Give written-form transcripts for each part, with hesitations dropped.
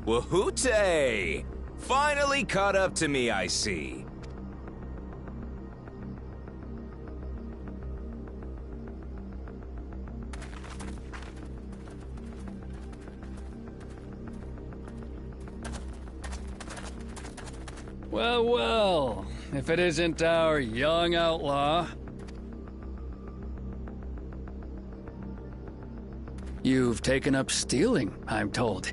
Wahooty! Finally caught up to me, I see. Well, well, if it isn't our young outlaw. You've taken up stealing, I'm told.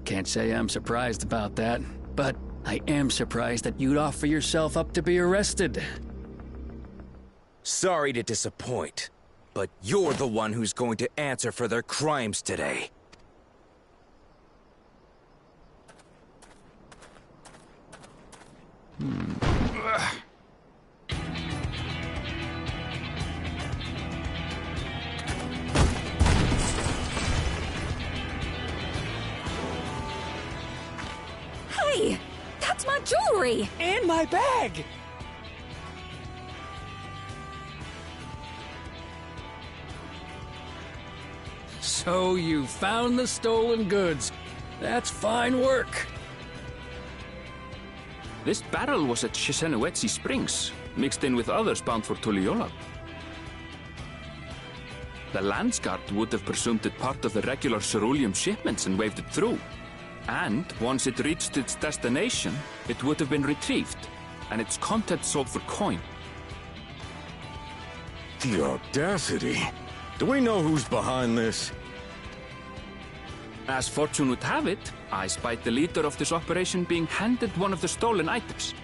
Can't say I'm surprised about that, but I am surprised that you'd offer yourself up to be arrested. Sorry to disappoint, but you're the one who's going to answer for their crimes today. Hey! That's my jewelry! And my bag! So you found the stolen goods. That's fine work. This barrel was at Chisenowetsi Springs, mixed in with others bound for Tuliyola. The Landsguard would have presumed it part of the regular ceruleum shipments and waved it through. And once it reached its destination, it would have been retrieved, and its contents sold for coin. The audacity. Do we know who's behind this? As fortune would have it, I spied the leader of this operation being handed one of the stolen items.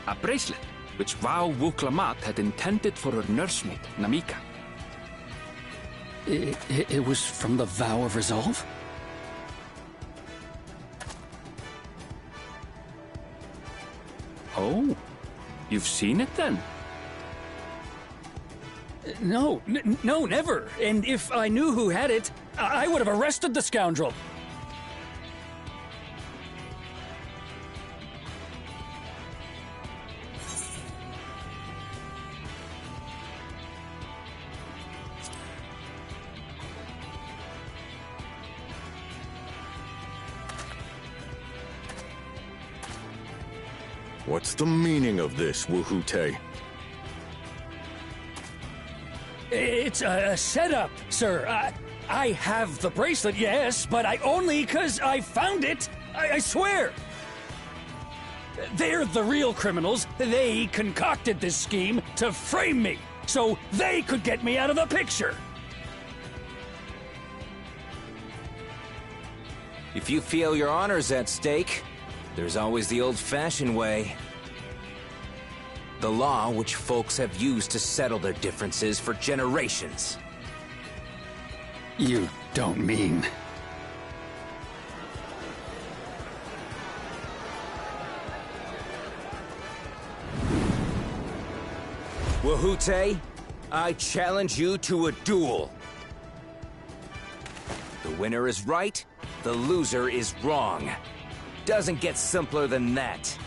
A bracelet, which Vau Wuklamat had intended for her nursemaid, Namika. It was from the Vow of Resolve? Oh, you've seen it then? No, no, never. And if I knew who had it, I would have arrested the scoundrel. What's the meaning of this, Wuhute? It's a setup, sir. I have the bracelet, yes, but I only 'cause I found it. I swear. They're the real criminals. They concocted this scheme to frame me, so they could get me out of the picture. If you feel your honor's at stake, there's always the old-fashioned way. The law which folks have used to settle their differences for generations. You don't mean... Wuhute, I challenge you to a duel. The winner is right, the loser is wrong. Doesn't get simpler than that.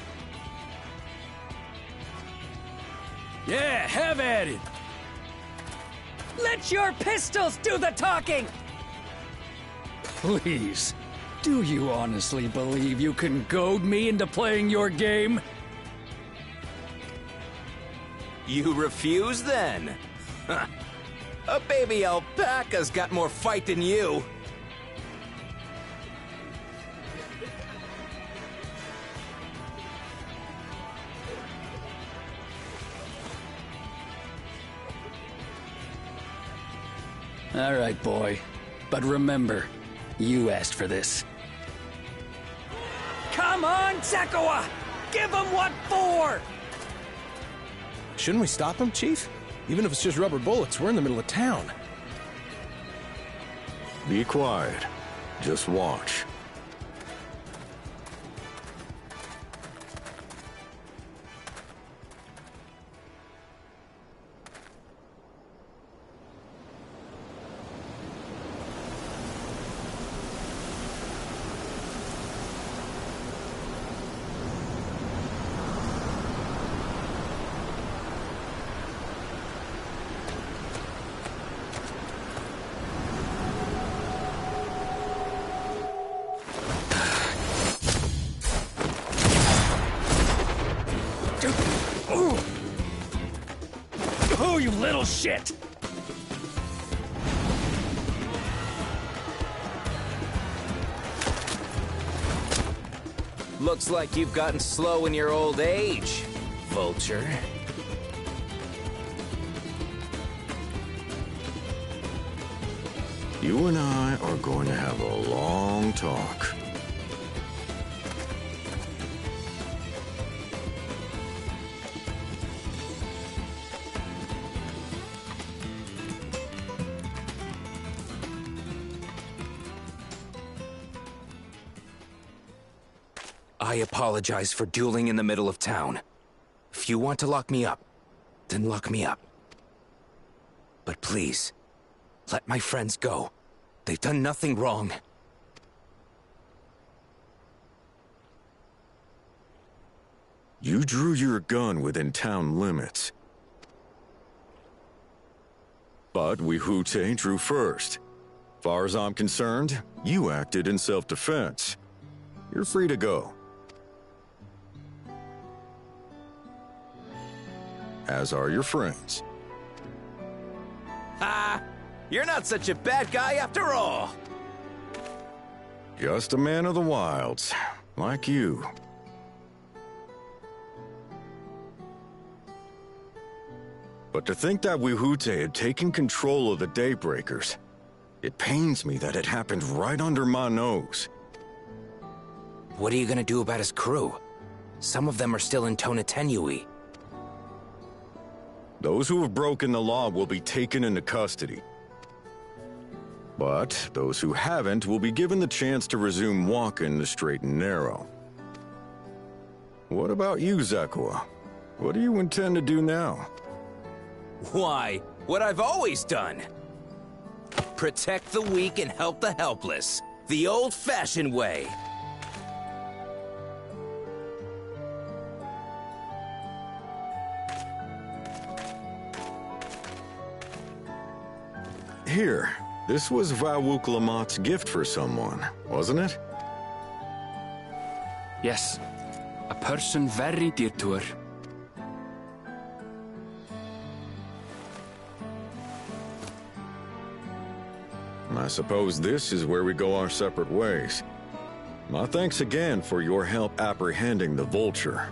Yeah, have at it. Let your pistols do the talking! Please, do you honestly believe you can goad me into playing your game? You refuse, then? A baby alpaca's got more fight than you. All right, boy. But remember, you asked for this. Come on, Zekawa! Give him what for! Shouldn't we stop him, Chief? Even if it's just rubber bullets, we're in the middle of town. Be quiet. Just watch. Oh, you little shit! Looks like you've gotten slow in your old age, vulture. You and I are going to have a long talk. I apologize for dueling in the middle of town. If you want to lock me up, then lock me up. But please, let my friends go. They've done nothing wrong. You drew your gun within town limits. But Wihute drew first. Far as I'm concerned, you acted in self-defense. You're free to go. As are your friends. Ha! You're not such a bad guy after all! Just a man of the wilds, like you. But to think that Wihute had taken control of the Daybreakers, it pains me that it happened right under my nose. What are you gonna do about his crew? Some of them are still in Tonatenui. Those who have broken the law will be taken into custody. But those who haven't will be given the chance to resume walking the straight and narrow. What about you, Zakua? What do you intend to do now? Why, what I've always done. Protect the weak and help the helpless. The old-fashioned way. Here, this was Vawuk Lamott's gift for someone, wasn't it? Yes, a person very dear to her. I suppose this is where we go our separate ways. My thanks again for your help apprehending the vulture.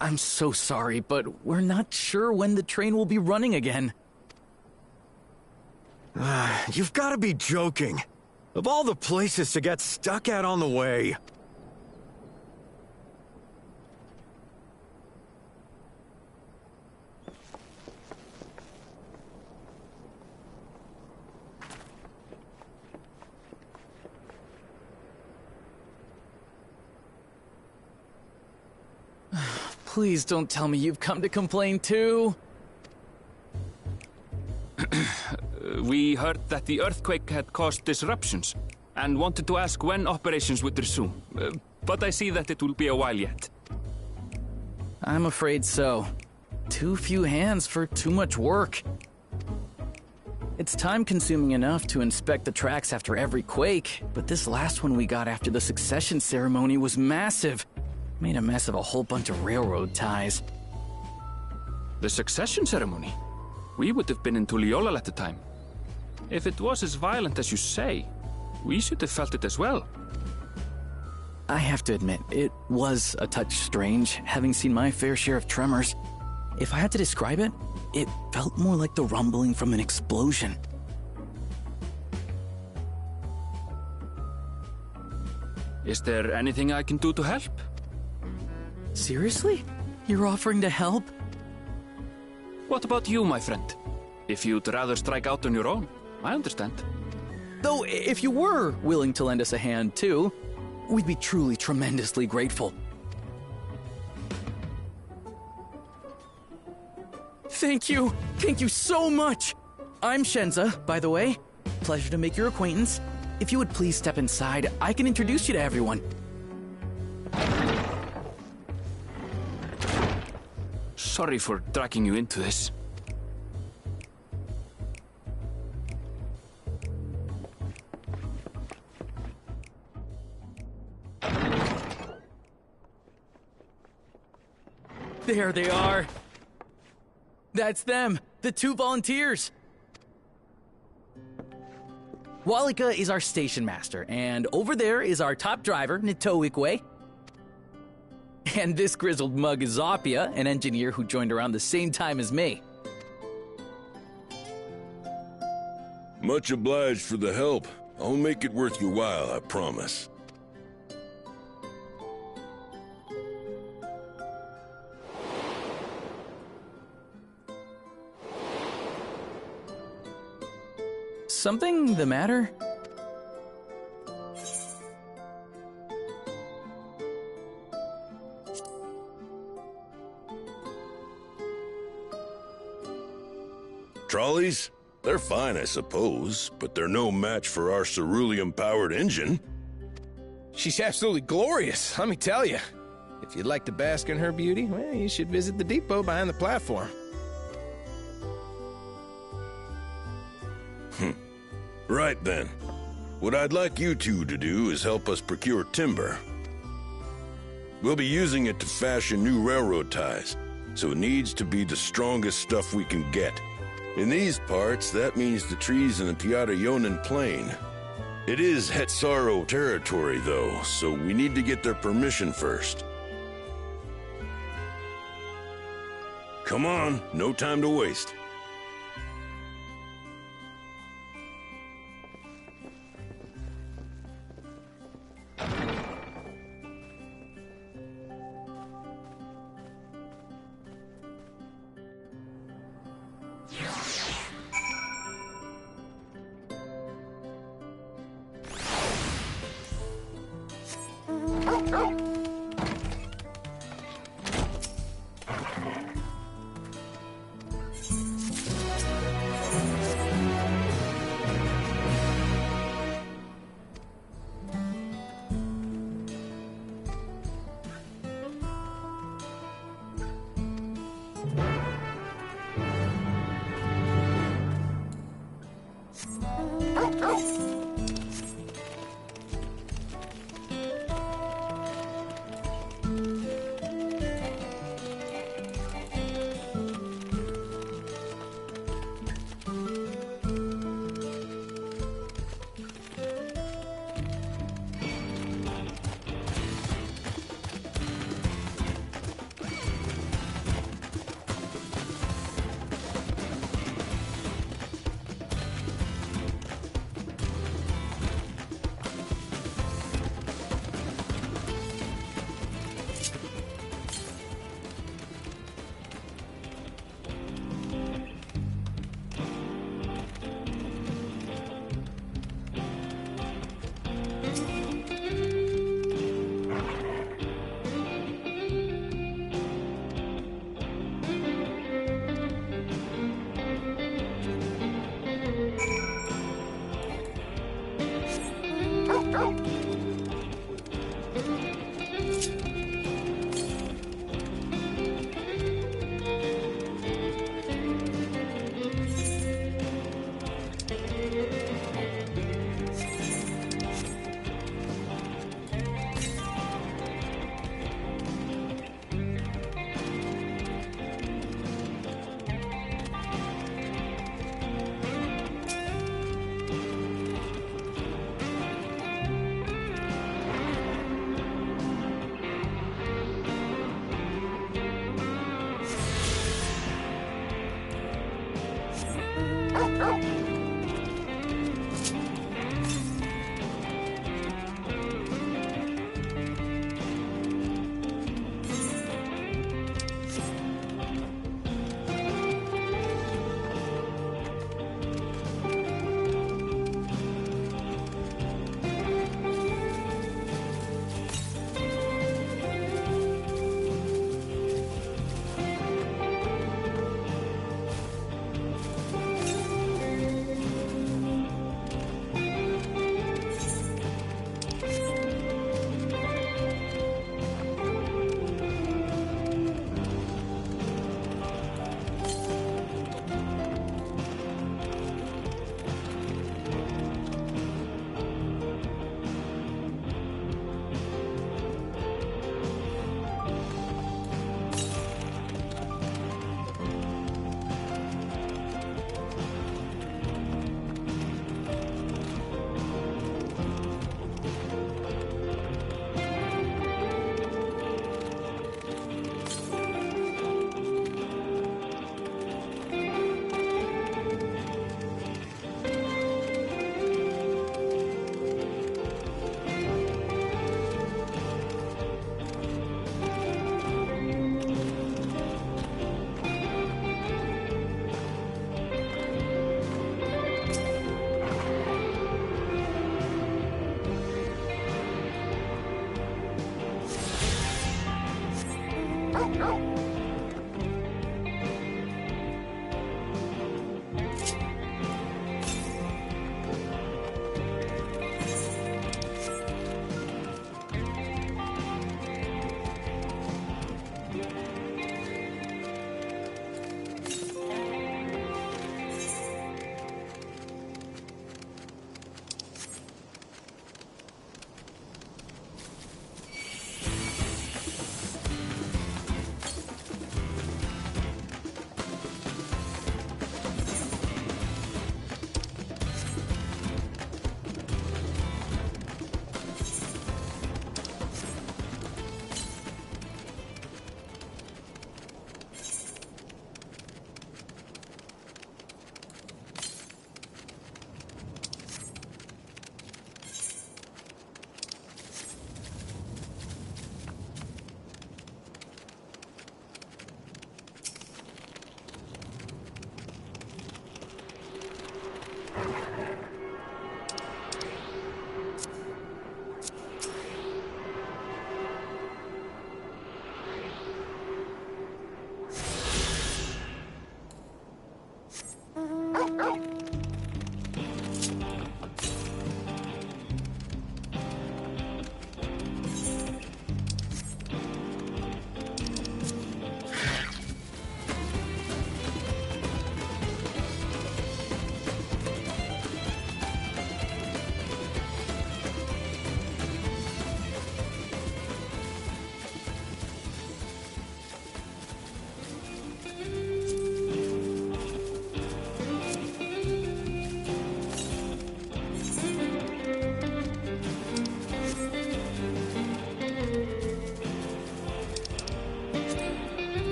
I'm so sorry, but we're not sure when the train will be running again. You've got to be joking. Of all the places to get stuck at on the way. Please don't tell me you've come to complain too. We heard that the earthquake had caused disruptions and wanted to ask when operations would resume. But I see that it will be a while yet. I'm afraid so. Too few hands for too much work. It's time-consuming enough to inspect the tracks after every quake, but this last one we got after the succession ceremony was massive. Made a mess of a whole bunch of railroad ties. The succession ceremony? We would have been in Tuliolal at the time. If it was as violent as you say, we should have felt it as well. I have to admit, it was a touch strange, having seen my fair share of tremors. If I had to describe it, it felt more like the rumbling from an explosion. Is there anything I can do to help? Seriously? You're offering to help? What about you, my friend? If you'd rather strike out on your own, I understand. Though, if you were willing to lend us a hand, too, we'd be truly tremendously grateful. Thank you! Thank you so much! I'm Shenza, by the way. Pleasure to make your acquaintance. If you would please step inside, I can introduce you to everyone. Sorry for dragging you into this. There they are. That's them, the 2 volunteers. Walika is our station master, and over there is our top driver, Nitoikwe. And this grizzled mug is Zopia, an engineer who joined around the same time as me. Much obliged for the help. I'll make it worth your while, I promise. Something the matter? Trolleys? They're fine, I suppose, but they're no match for our ceruleum-powered engine. She's absolutely glorious, let me tell you. If you'd like to bask in her beauty, well, you should visit the depot behind the platform. Right then. What I'd like you two to do is help us procure timber. We'll be using it to fashion new railroad ties, so it needs to be the strongest stuff we can get. In these parts, that means the trees in the Piatayonan Plain. It is Hetsaro territory, though, so we need to get their permission first. Come on, no time to waste.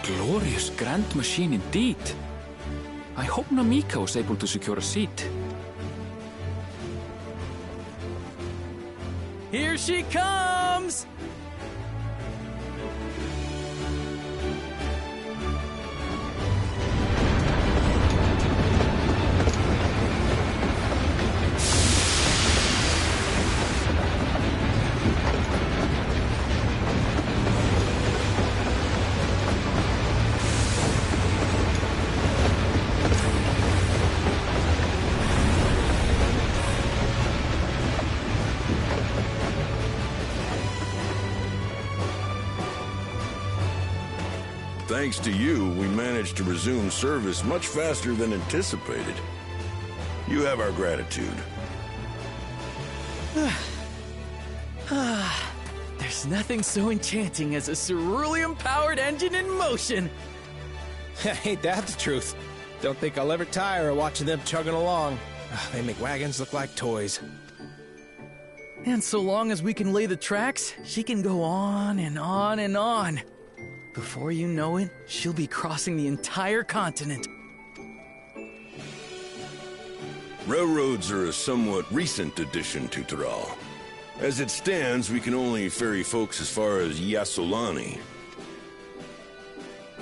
Glorious grand machine indeed. I hope Namika was able to secure a seat. Here she comes! Thanks to you, we managed to resume service much faster than anticipated. You have our gratitude. There's nothing so enchanting as a cerulean-powered engine in motion. Ain't that the truth? Don't think I'll ever tire of watching them chugging along. They make wagons look like toys. And so long as we can lay the tracks, she can go on and on and on. Before you know it, she'll be crossing the entire continent. Railroads are a somewhat recent addition to Thrall. As it stands, we can only ferry folks as far as Yassolani.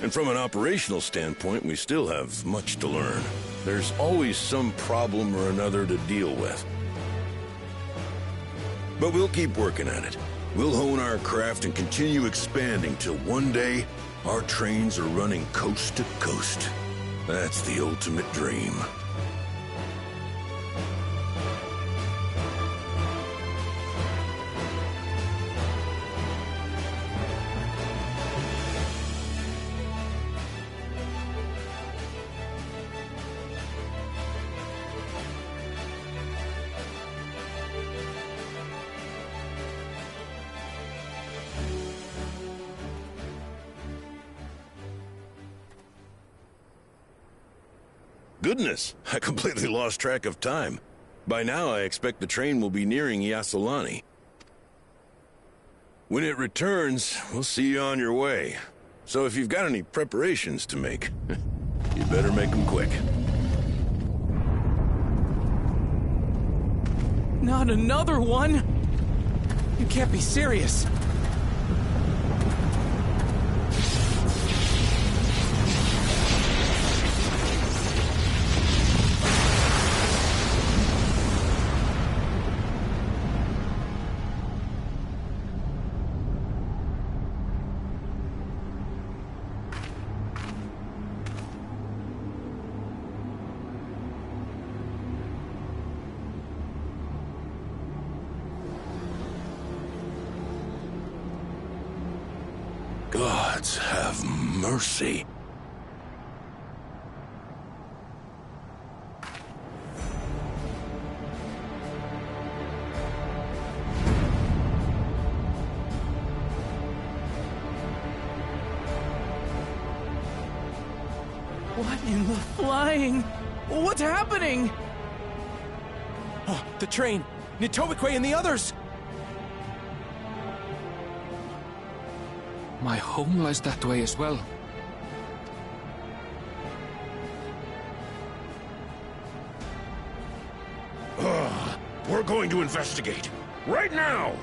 And from an operational standpoint, we still have much to learn. There's always some problem or another to deal with. But we'll keep working at it. We'll hone our craft and continue expanding till one day, our trains are running coast to coast. That's the ultimate dream. Goodness, I completely lost track of time. By now, I expect the train will be nearing Yassolani. When it returns, we'll see you on your way. So if you've got any preparations to make, you better make them quick. Not another one! You can't be serious. Gods have mercy. What in the flying? What's happening? Oh, the train! Nitobekwe and the others! My home lies that way as well. We're going to investigate. Right now!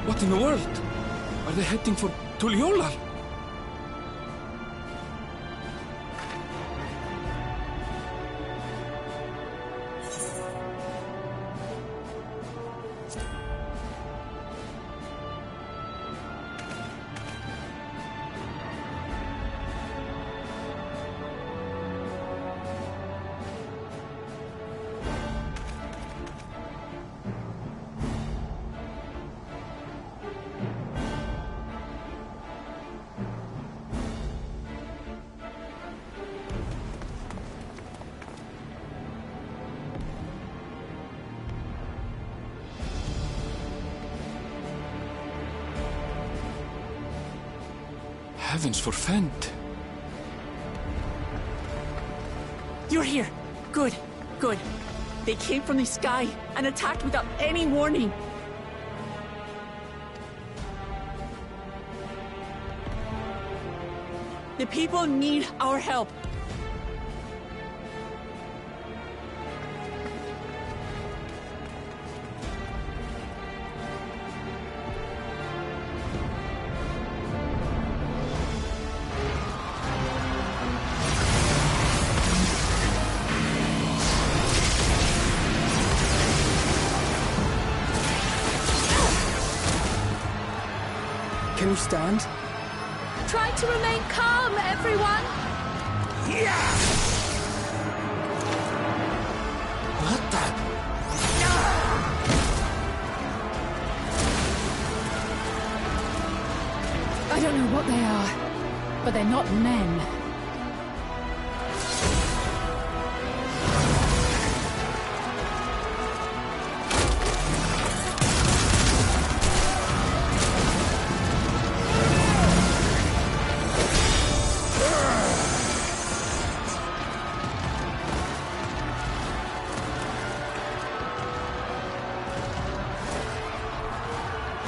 What in the world? Are they heading for Tuliolal? Heavens forfend. You're here. Good, good. They came from the sky and attacked without any warning. The people need our help. Can you stand? Try to remain calm, everyone! What the? I don't know what they are, but they're not men.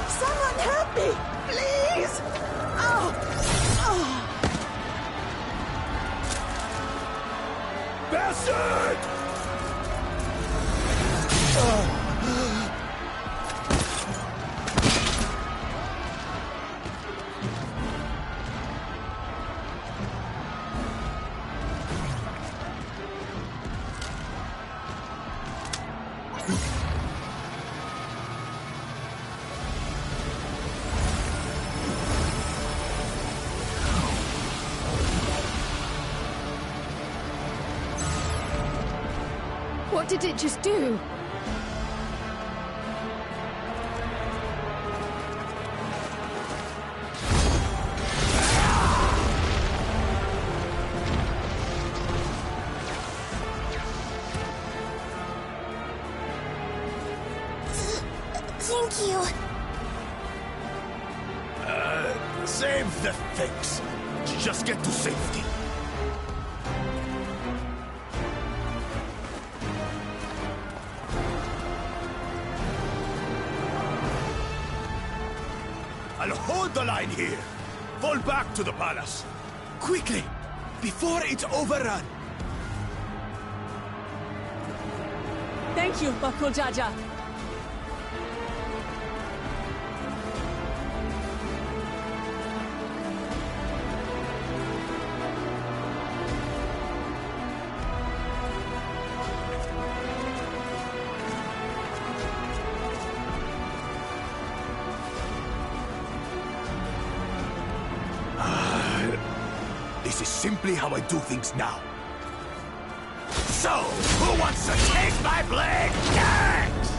Someone help me! Please! Oh! Bastard! What did it just do? Thank you. Save the things. Just get to safety. I'll hold the line here. Fall back to the palace. Quickly, before it's overrun. Thank you, Bakul Jaja. This is simply how I do things now. So, who wants to take my blade next?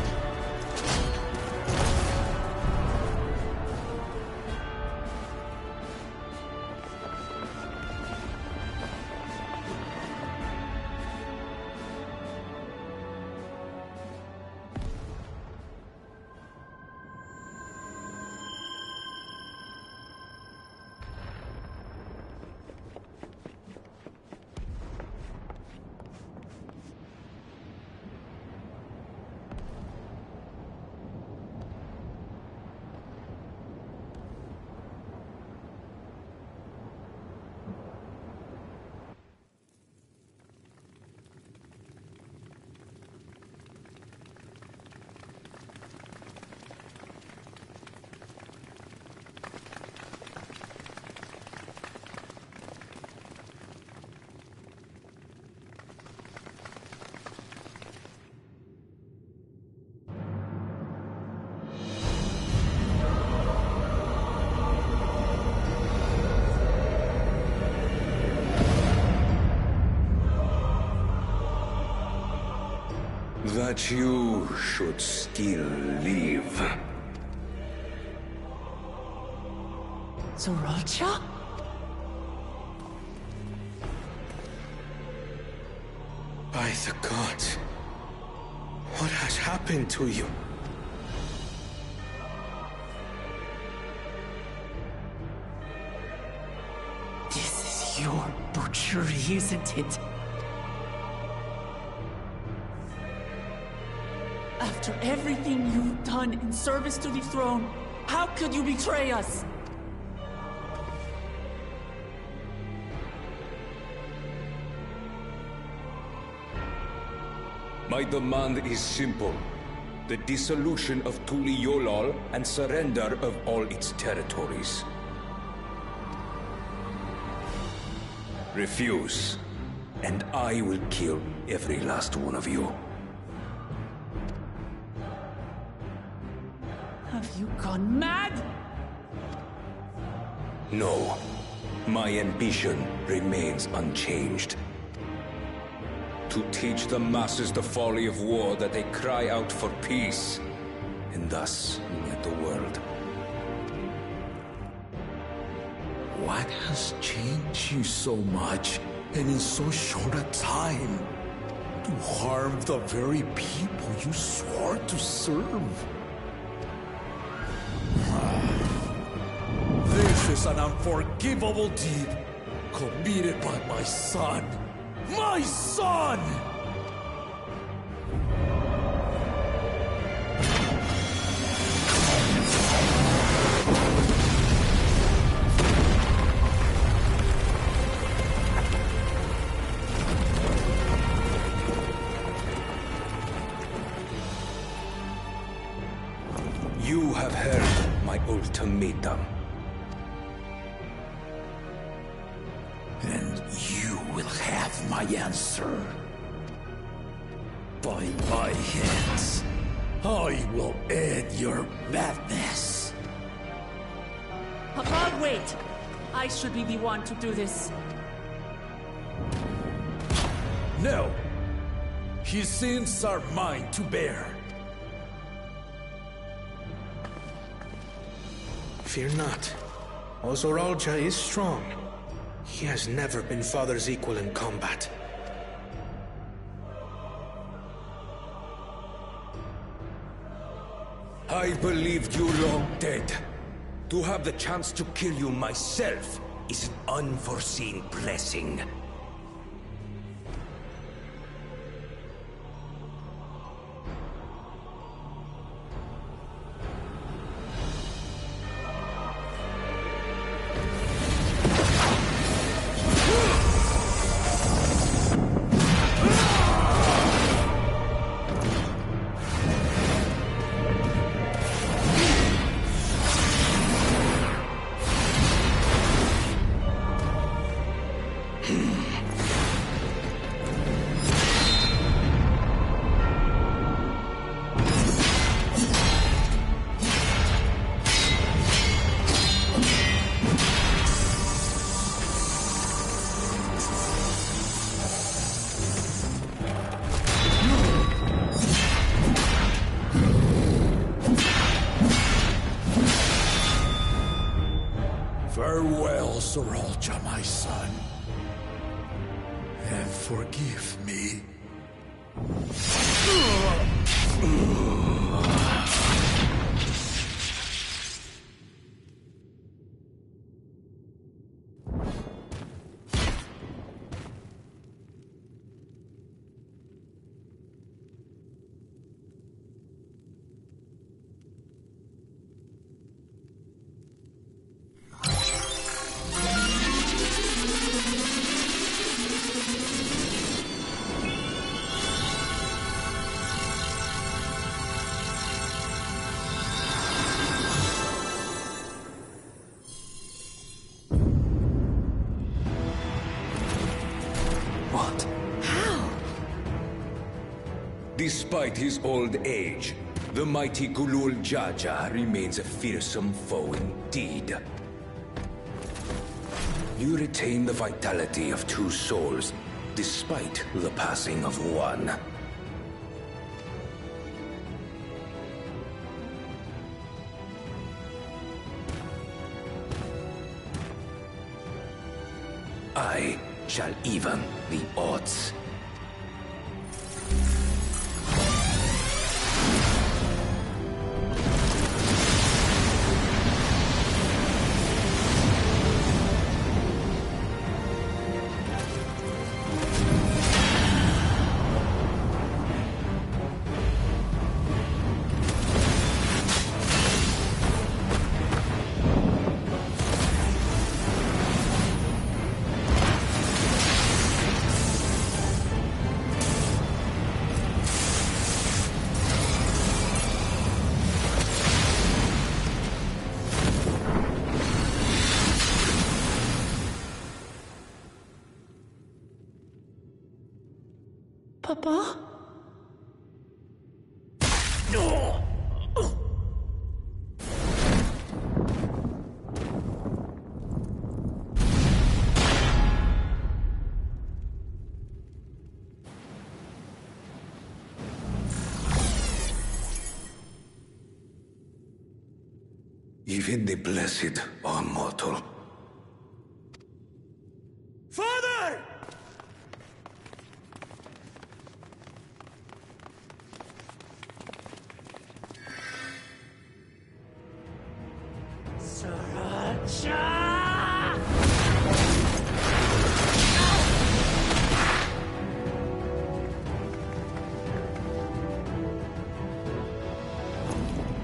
That you should still live. Zoralcha? By the gods, what has happened to you? This is your butchery, isn't it? After everything you've done in service to the throne, how could you betray us? My demand is simple. The dissolution of Tuliolol and surrender of all its territories. Refuse, and I will kill every last one of you. Have you gone mad? No. My ambition remains unchanged. To teach the masses the folly of war, that they cry out for peace, and thus unite the world. What has changed you so much, and in so short a time? To harm the very people you swore to serve? This is an unforgivable deed committed by my son. My son! You have heard my ultimatum. And you will have my answer. By my hands, I will end your madness. Papa, wait! I should be the one to do this. No. His sins are mine to bear. Fear not. Zoralcha is strong. He has never been Father's equal in combat. I believed you long dead. To have the chance to kill you myself is an unforeseen blessing. Farewell, Zoralcha, my son. And forgive me. Despite his old age, the mighty Gulul Jaja remains a fearsome foe indeed. You retain the vitality of two souls, despite the passing of one. I shall even the odds. Papa? Even the blessed are mortal. Father!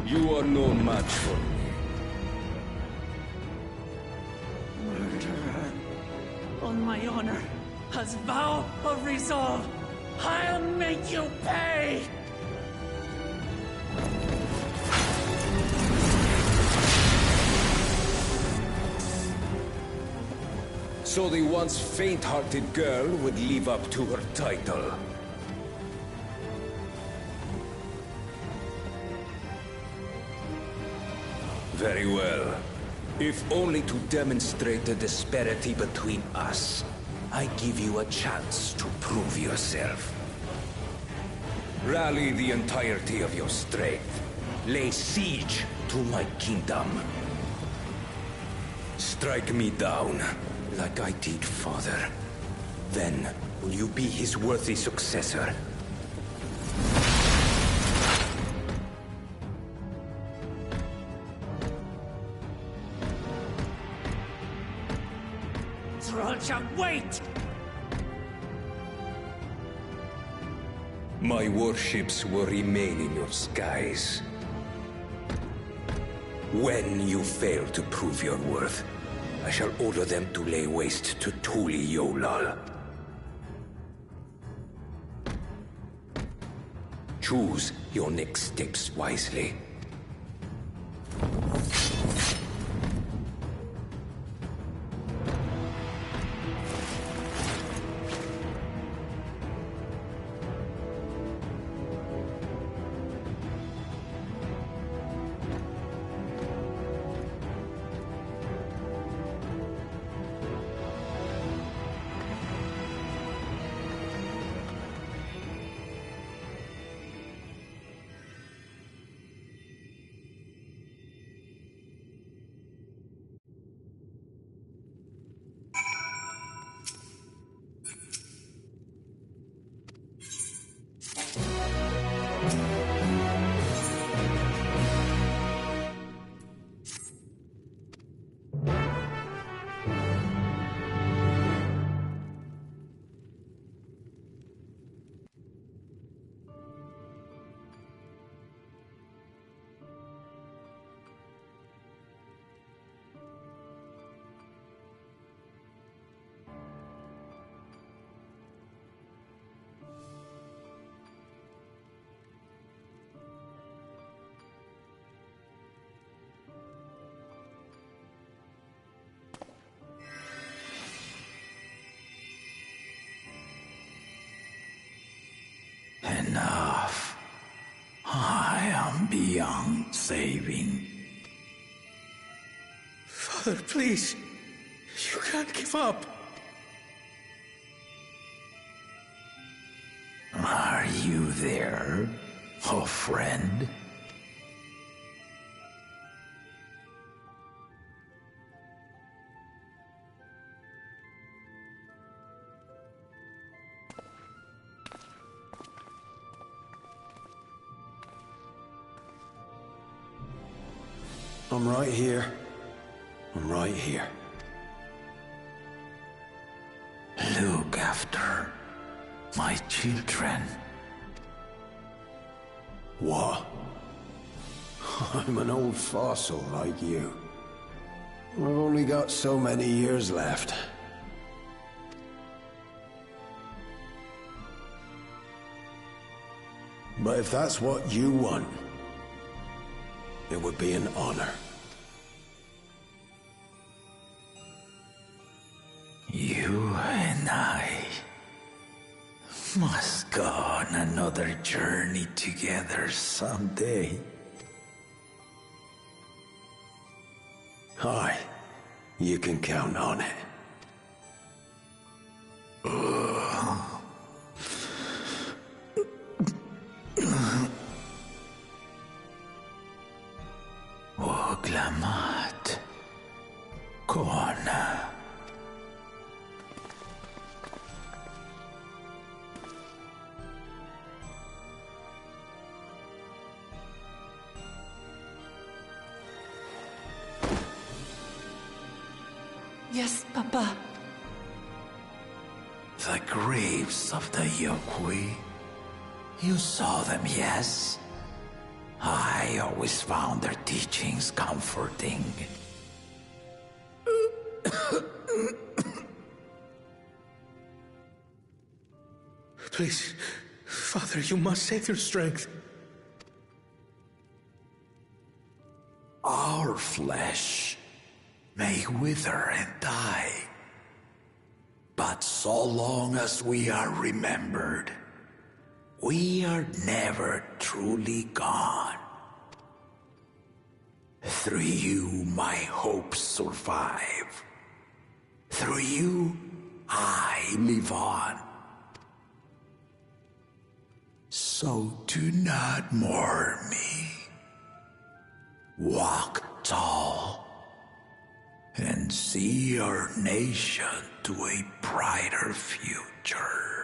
You are no match for me. Murderer. On my honor, as vow of resolve, I'll make you pay! So the once faint-hearted girl would live up to her title. Very well. If only to demonstrate the disparity between us, I give you a chance to prove yourself. Rally the entirety of your strength. Lay siege to my kingdom. Strike me down, like I did father. Then, will you be his worthy successor? Wait! My warships will remain in your skies. When you fail to prove your worth, I shall order them to lay waste to Tuli Yolal. Choose your next steps wisely. Enough. I am beyond saving. Father, please. You can't give up. Are you there, oh friend? I'm right here. I'm right here. Look after my children. What? I'm an old fossil like you. I've only got so many years left. But if that's what you want, it would be an honor. You and I must go on another journey together someday. Aye, you can count on it. Oglamat. Kona. Yes, Papa. The graves of the Yokwi. You saw them, yes? I always found their teachings comforting. Please, Father, you must save your strength. Our flesh may wither and die, but so long as we are remembered, we are never truly gone. Through you, my hopes survive. Through you, I live on. So do not mourn me. Walk tall and see our nation to a brighter future.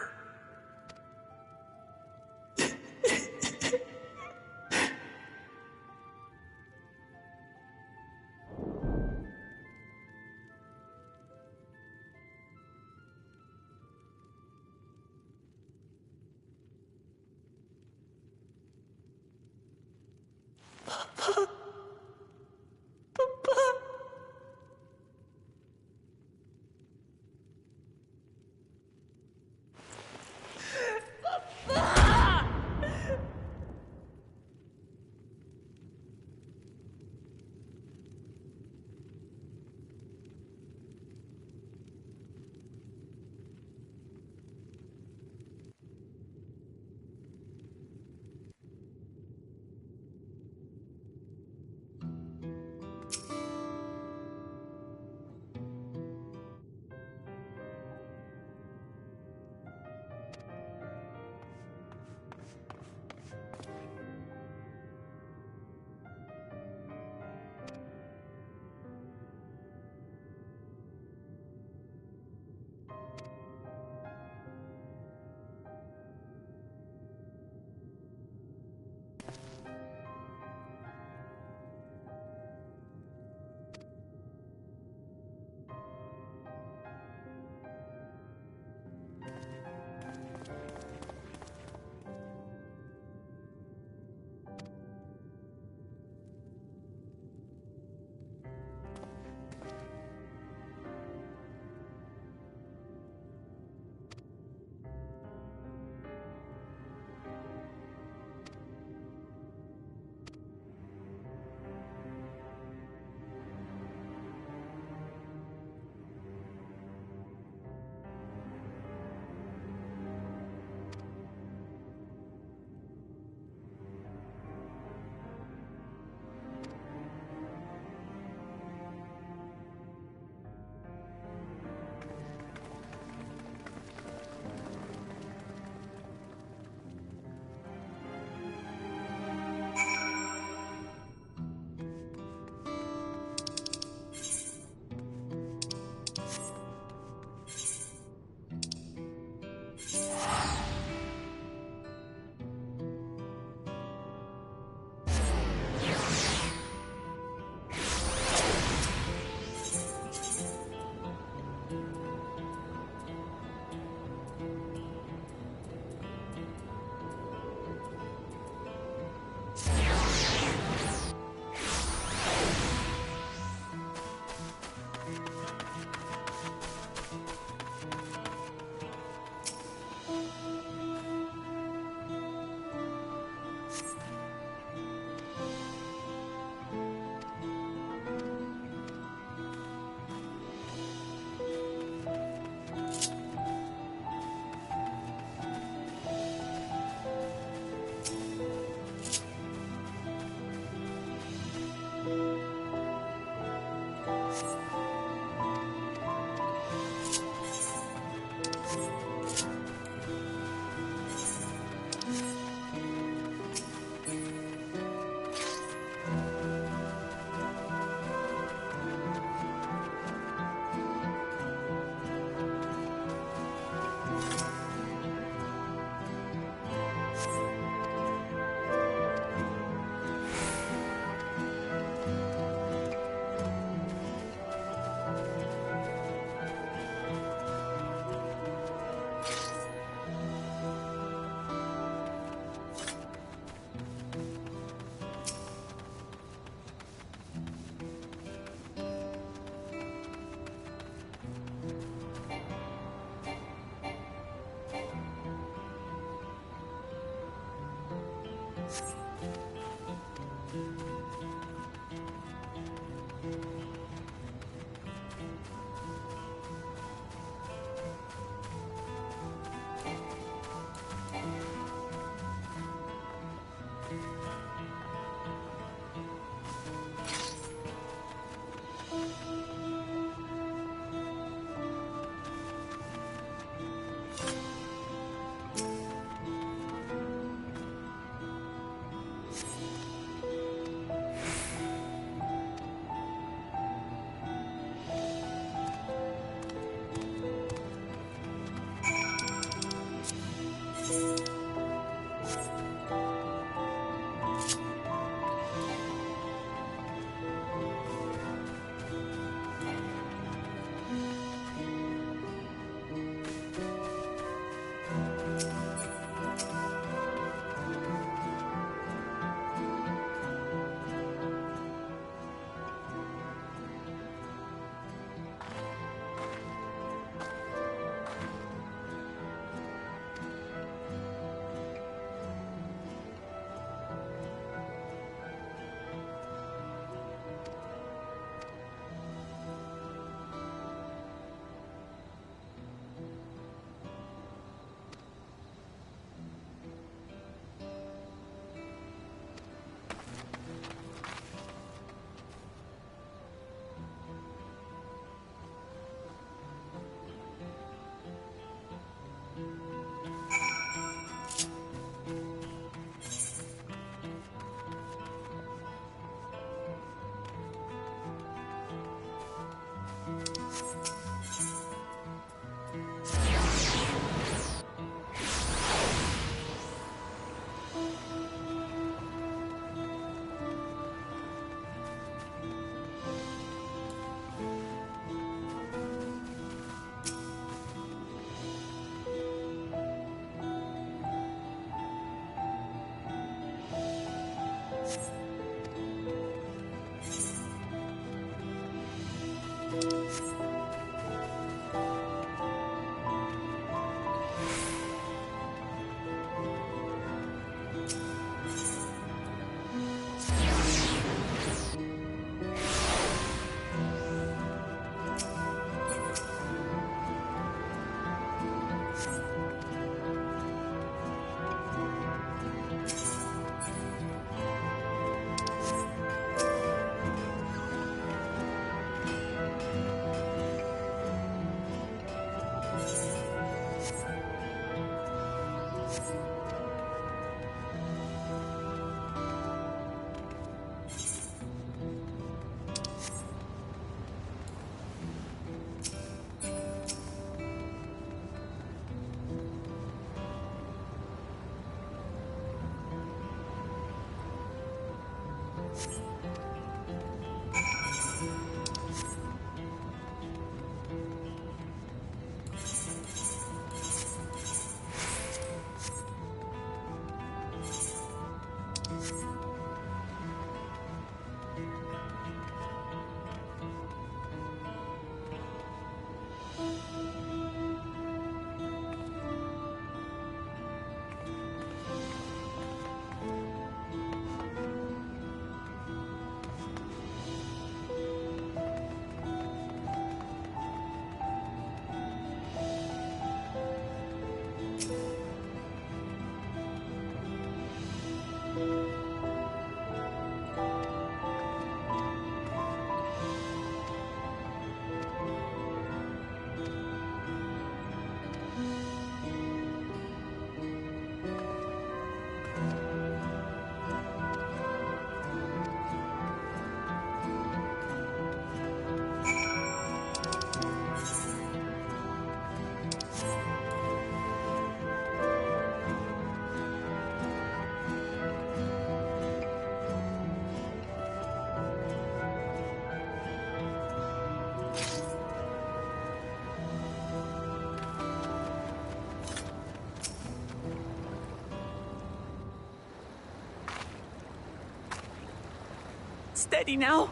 steady now.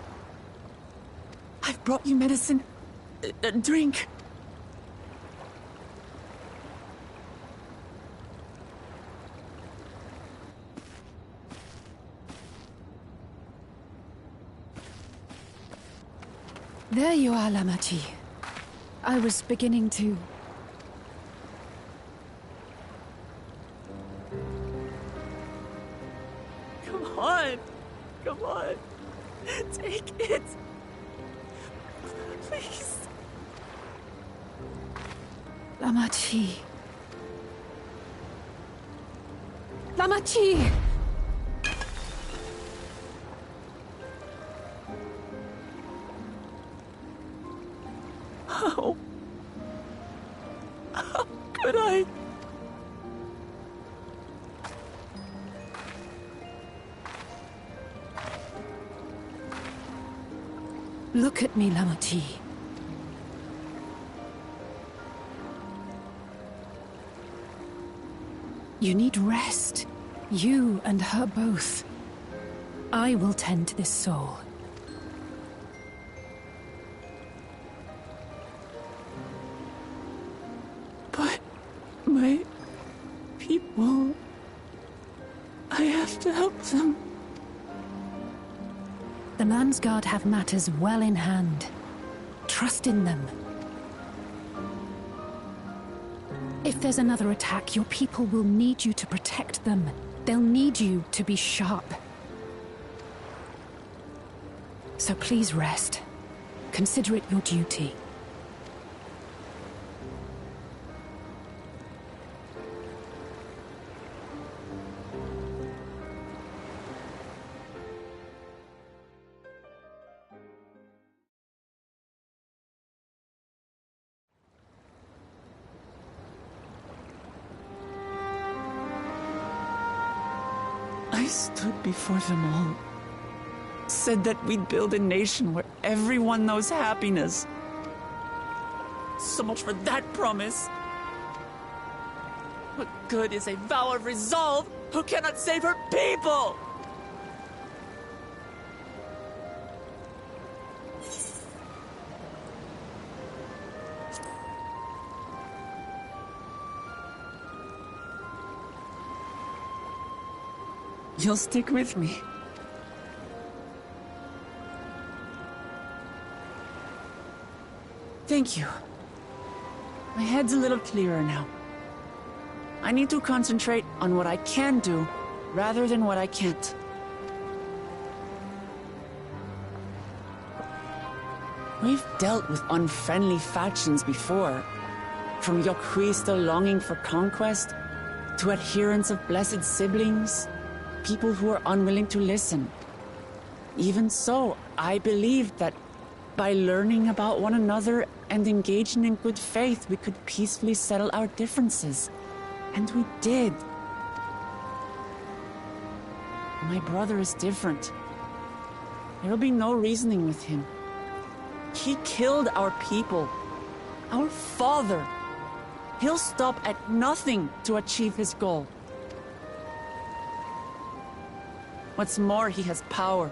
I've brought you medicine. Drink. There you are, Lamachi. I was beginning to... Come on. Come on. Take it. Please. Lamachi. Lamachi! How could I? Look at me, Lamachi. You need rest. You and her both. I will tend to this soul. But my people... I have to help them. The Mansguard have matters well in hand. Trust in them. If there's another attack, your people will need you to protect them. They'll need you to be sharp. So please rest. Consider it your duty. I stood before them all. Said that we'd build a nation where everyone knows happiness. So much for that promise. What good is a vow of resolve who cannot save her people? You'll stick with me. Thank you. My head's a little clearer now. I need to concentrate on what I can do, rather than what I can't. We've dealt with unfriendly factions before. From Yokhui still longing for conquest, to adherents of blessed siblings, people who are unwilling to listen. Even so, I believed that by learning about one another and engaging in good faith, we could peacefully settle our differences. And we did. My brother is different. There'll be no reasoning with him. He killed our people, our father. He'll stop at nothing to achieve his goal. What's more, he has power.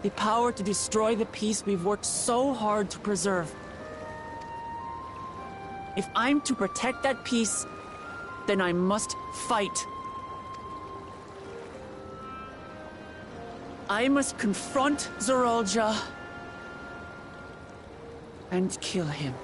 The power to destroy the peace we've worked so hard to preserve. If I'm to protect that peace, then I must fight. I must confront Zorolja and kill him.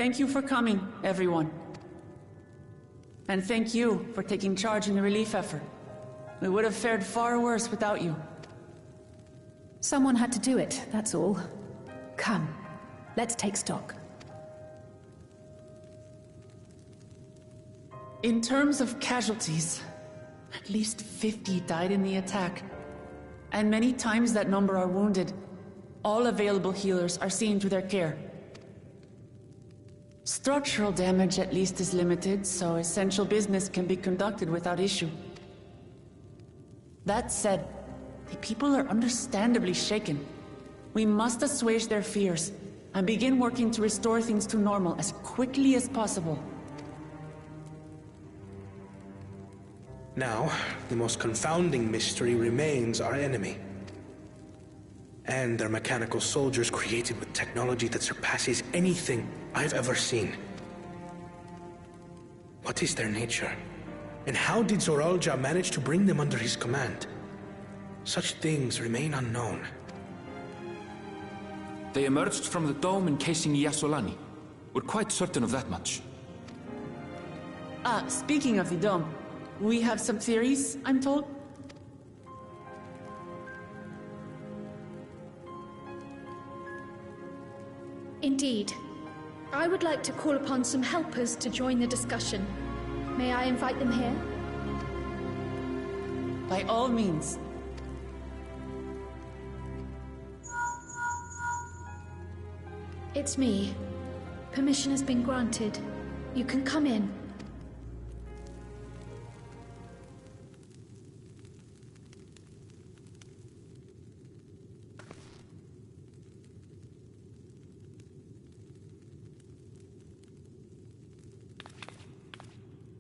thank you for coming, everyone. And thank you for taking charge in the relief effort. We would have fared far worse without you. Someone had to do it, that's all. Come, let's take stock. In terms of casualties, at least 50 died in the attack. And many times that number are wounded. All available healers are seen to their care. Structural damage at least is limited, so essential business can be conducted without issue. That said, the people are understandably shaken. We must assuage their fears and begin working to restore things to normal as quickly as possible. Now, the most confounding mystery remains our enemy. And their mechanical soldiers created with technology that surpasses anything I've ever seen. What is their nature? And how did Zoralja manage to bring them under his command? Such things remain unknown. They emerged from the dome encasing Yasolani. We're quite certain of that much. Speaking of the dome, we have some theories, I'm told. Indeed. I would like to call upon some helpers to join the discussion. May I invite them here? By all means. It's me. Permission has been granted. You can come in.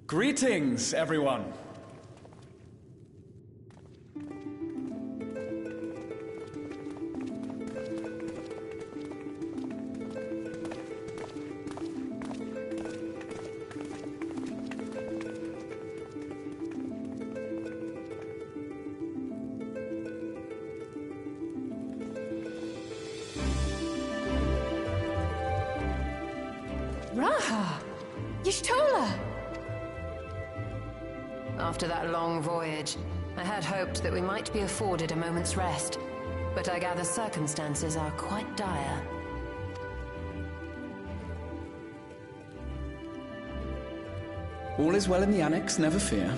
Greetings, everyone. Raha! Y'shtola! After that long voyage, I had hoped that we might be afforded a moment's rest, but I gather circumstances are quite dire. All is well in the Annex, never fear.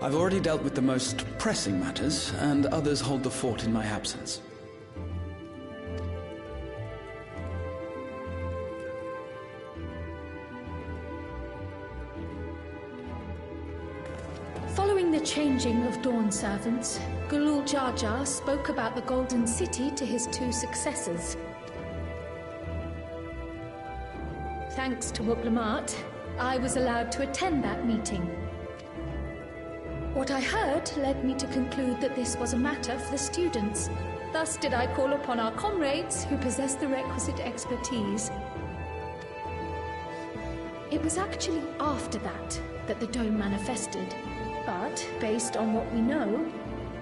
I've already dealt with the most pressing matters, and others hold the fort in my absence. Following the changing of Dawn servants, Galul Jar Jar spoke about the Golden City to his two successors. Thanks to Wuplamat, I was allowed to attend that meeting. What I heard led me to conclude that this was a matter for the students. Thus did I call upon our comrades who possess the requisite expertise. It was actually after that the dome manifested. But, based on what we know,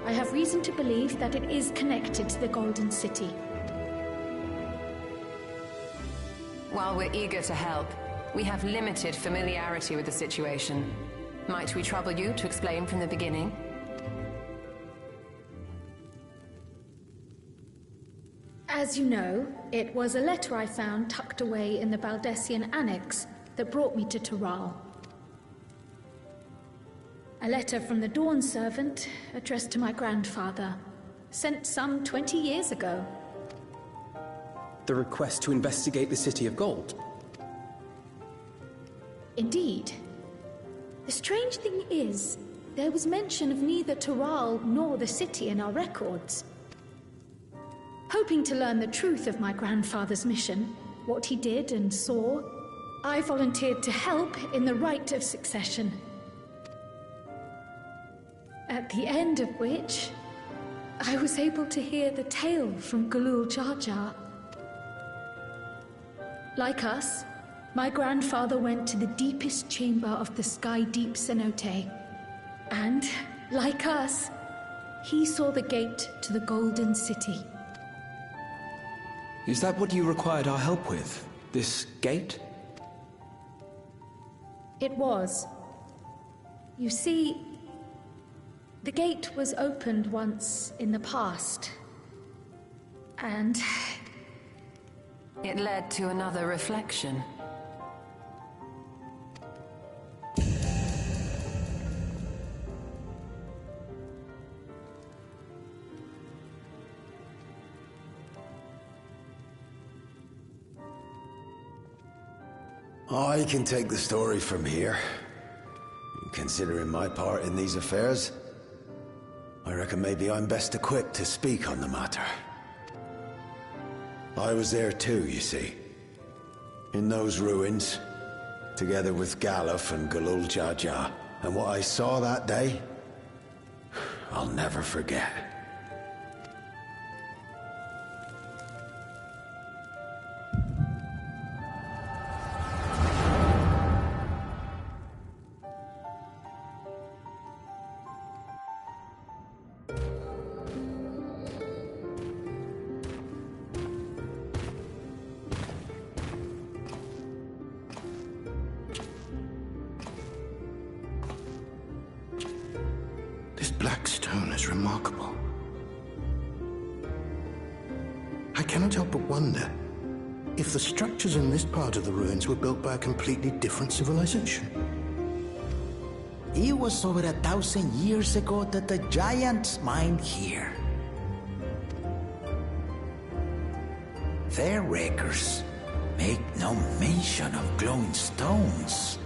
I have reason to believe that it is connected to the Golden City. While we're eager to help, we have limited familiarity with the situation. Might we trouble you to explain from the beginning? As you know, it was a letter I found tucked away in the Baldessian Annex that brought me to Taral. A letter from the Dawn servant, addressed to my grandfather, sent some 20 years ago. The request to investigate the City of Gold. Indeed. The strange thing is, there was mention of neither Taral nor the city in our records. Hoping to learn the truth of my grandfather's mission, what he did and saw, I volunteered to help in the rite of succession. At the end of which, I was able to hear the tale from Galul Jar Jar. Like us, my grandfather went to the deepest chamber of the Sky Deep Cenote. And, like us, he saw the gate to the Golden City. Is that what you required our help with? This gate? It was. You see, the gate was opened once in the past. And... it led to another reflection. I can take the story from here. Considering my part in these affairs, I reckon maybe I'm best equipped to speak on the matter. I was there too, you see. In those ruins, together with Galuf and Galul Jaja. And what I saw that day, I'll never forget. This black stone is remarkable. I cannot help but wonder if the structures in this part of the ruins were built by a completely different civilization. It was over 1,000 years ago that the giants mined here. Their records make no mention of glowing stones.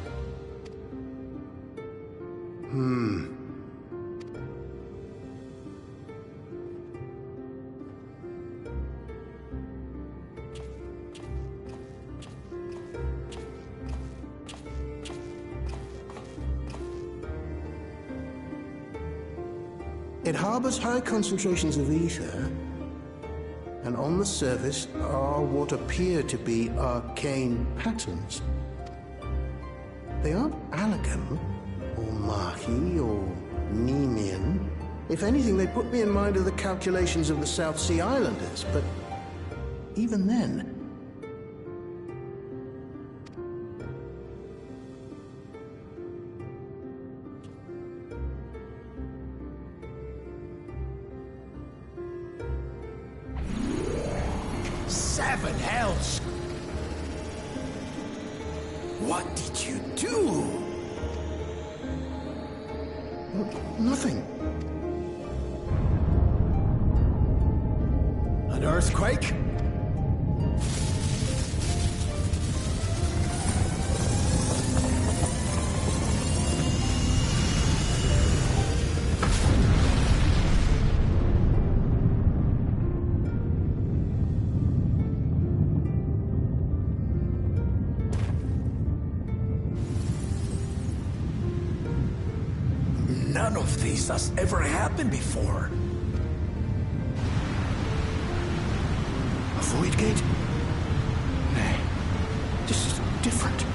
It harbors high concentrations of ether, and on the surface are what appear to be arcane patterns. They aren't Allegan, or Mahi, or Nemean. If anything, they put me in mind of the calculations of the South Sea Islanders, but even then... Seven hells! What did you do? Nothing. An earthquake? None of this has ever happened before. A void gate? Nay, this is different.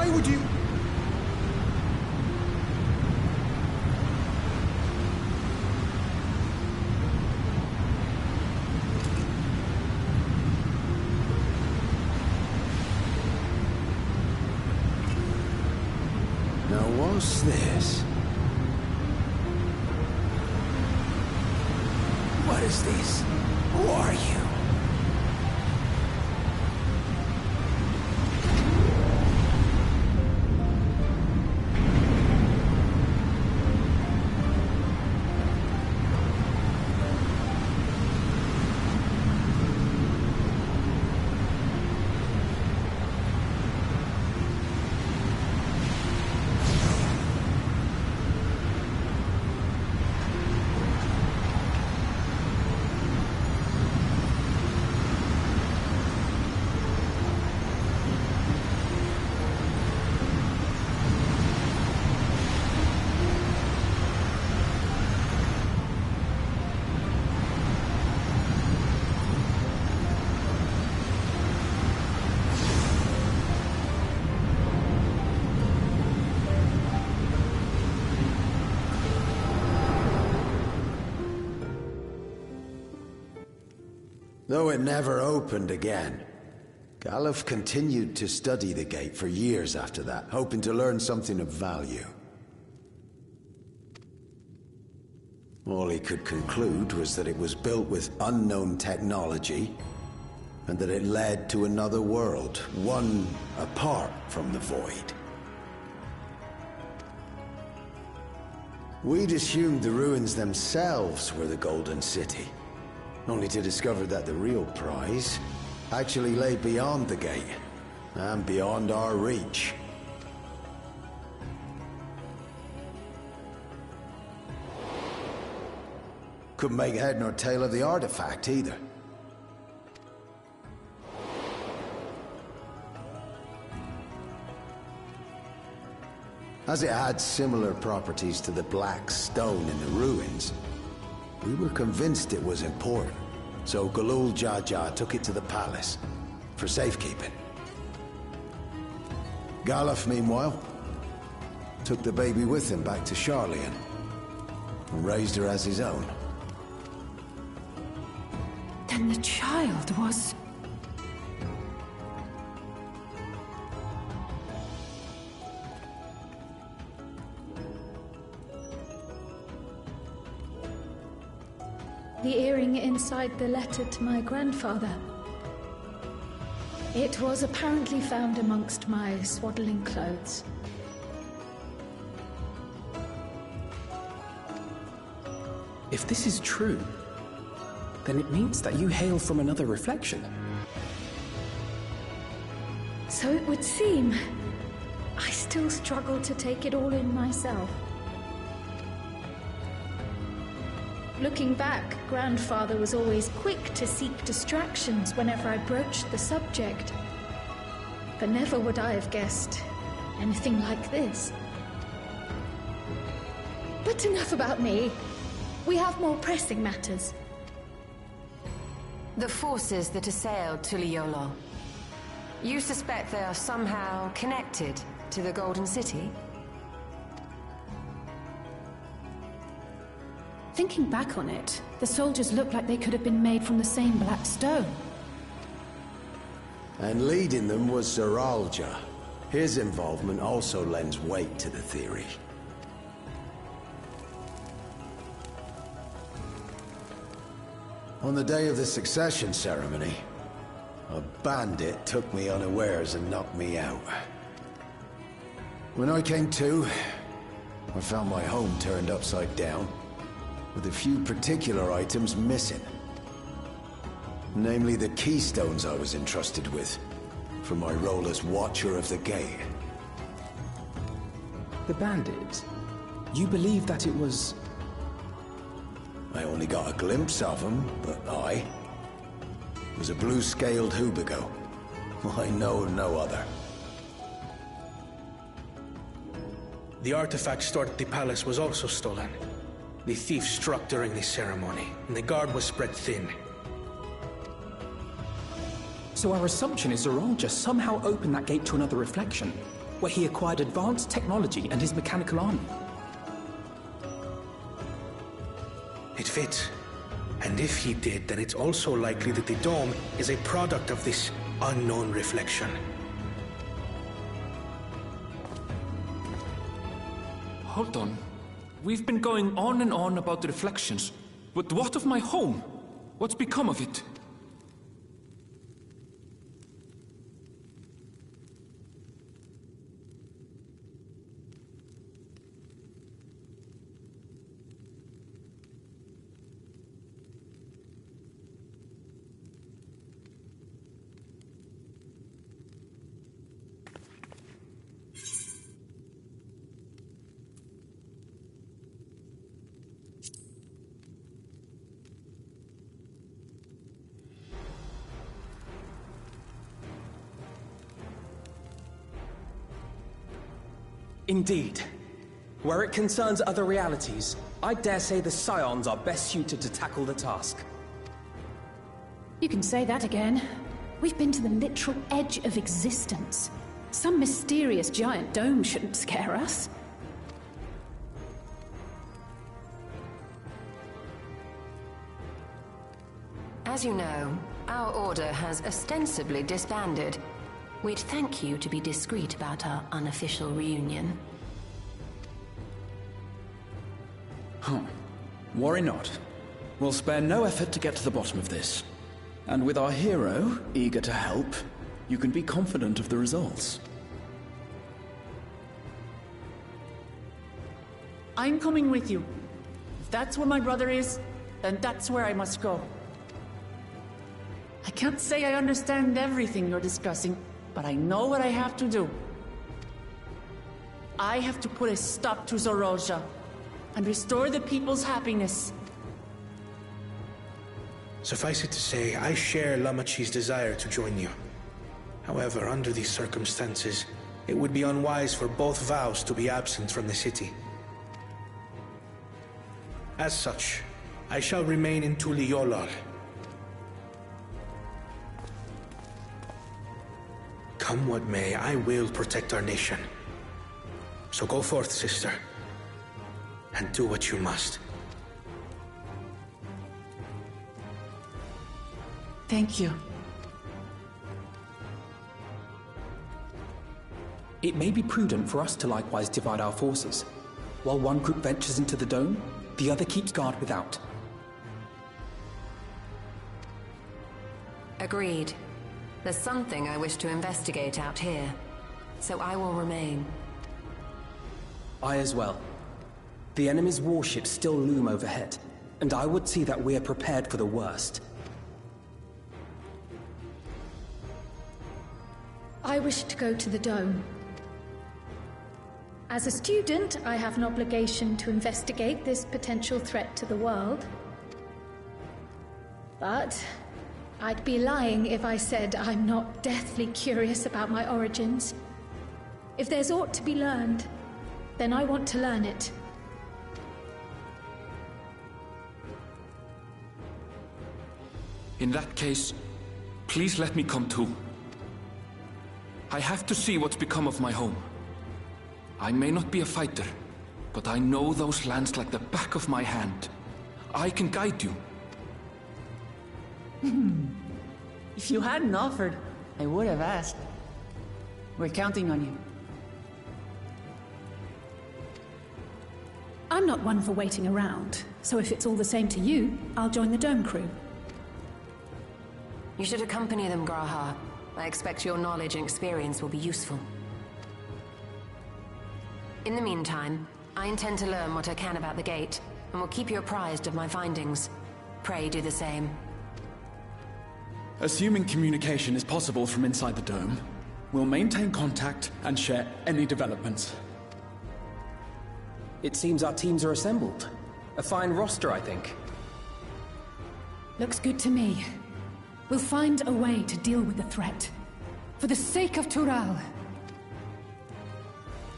Why would you... Now what's this? What is this? Who are you? Though it never opened again, Galuf continued to study the gate for years after that, hoping to learn something of value. All he could conclude was that it was built with unknown technology, and that it led to another world, one apart from the Void. We'd assumed the ruins themselves were the Golden City, only to discover that the real prize actually lay beyond the gate, and beyond our reach. Couldn't make head nor tail of the artifact, either. As it had similar properties to the black stone in the ruins, we were convinced it was important, so Galul Jaja took it to the palace for safekeeping. Galuf, meanwhile, took the baby with him back to Sharlayan and raised her as his own. Then the child was... The earring inside the letter to my grandfather. It was apparently found amongst my swaddling clothes. If this is true, then it means that you hail from another reflection. So it would seem. I still struggle to take it all in myself. Looking back, Grandfather was always quick to seek distractions whenever I broached the subject. But never would I have guessed anything like this. But enough about me. We have more pressing matters. The forces that assailed Tuliolo. You suspect they are somehow connected to the Golden City? Thinking back on it, the soldiers look like they could have been made from the same black stone. And leading them was Zeralja. His involvement also lends weight to the theory. On the day of the succession ceremony, a bandit took me unawares and knocked me out. When I came to, I found my home turned upside down, with a few particular items missing. Namely the keystones I was entrusted with, for my role as Watcher of the Gate. The bandit? You believe that it was... I only got a glimpse of him, but it was a blue-scaled Hubigo. I know of no other. The artifact stored at the palace was also stolen. The thief struck during the ceremony, and the guard was spread thin. So our assumption is Zeralja somehow opened that gate to another reflection. where he acquired advanced technology and his mechanical army. It fits. And if he did, then it's also likely that the dome is a product of this unknown reflection. Hold on. We've been going on and on about the reflections. But what of my home? What's become of it? Indeed. Where it concerns other realities, I dare say the Scions are best suited to tackle the task. You can say that again. We've been to the literal edge of existence. Some mysterious giant dome shouldn't scare us. As you know, our order has ostensibly disbanded. We'd thank you to be discreet about our unofficial reunion. Worry not. We'll spare no effort to get to the bottom of this. And with our hero eager to help, you can be confident of the results. I'm coming with you. If that's where my brother is, then that's where I must go. I can't say I understand everything you're discussing, but I know what I have to do. I have to put a stop to Zorozha and restore the people's happiness. Suffice it to say, I share Lamachi's desire to join you. However, under these circumstances, it would be unwise for both vows to be absent from the city. As such, I shall remain in Tuliyolar. Come what may, I will protect our nation. So go forth, sister, and do what you must. Thank you. It may be prudent for us to likewise divide our forces. While one group ventures into the dome, the other keeps guard without. Agreed. There's something I wish to investigate out here, so I will remain. I as well. The enemy's warships still loom overhead, and I would see that we're prepared for the worst. I wish to go to the dome. As a student, I have an obligation to investigate this potential threat to the world. But I'd be lying if I said I'm not deathly curious about my origins. If there's aught to be learned, then I want to learn it. In that case, please let me come too. I have to see what's become of my home. I may not be a fighter, but I know those lands like the back of my hand. I can guide you. If you hadn't offered, I would have asked. We're counting on you. I'm not one for waiting around, so if it's all the same to you, I'll join the dome crew. You should accompany them, Graha. I expect your knowledge and experience will be useful. In the meantime, I intend to learn what I can about the gate, and will keep you apprised of my findings. Pray do the same. Assuming communication is possible from inside the dome, we'll maintain contact and share any developments. It seems our teams are assembled. A fine roster, I think. Looks good to me. We'll find a way to deal with the threat. For the sake of Tural.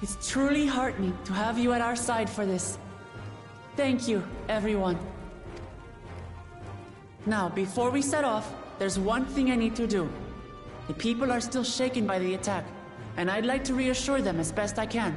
It's truly heartening to have you at our side for this. Thank you, everyone. Now, before we set off, there's one thing I need to do. The people are still shaken by the attack. and I'd like to reassure them as best I can.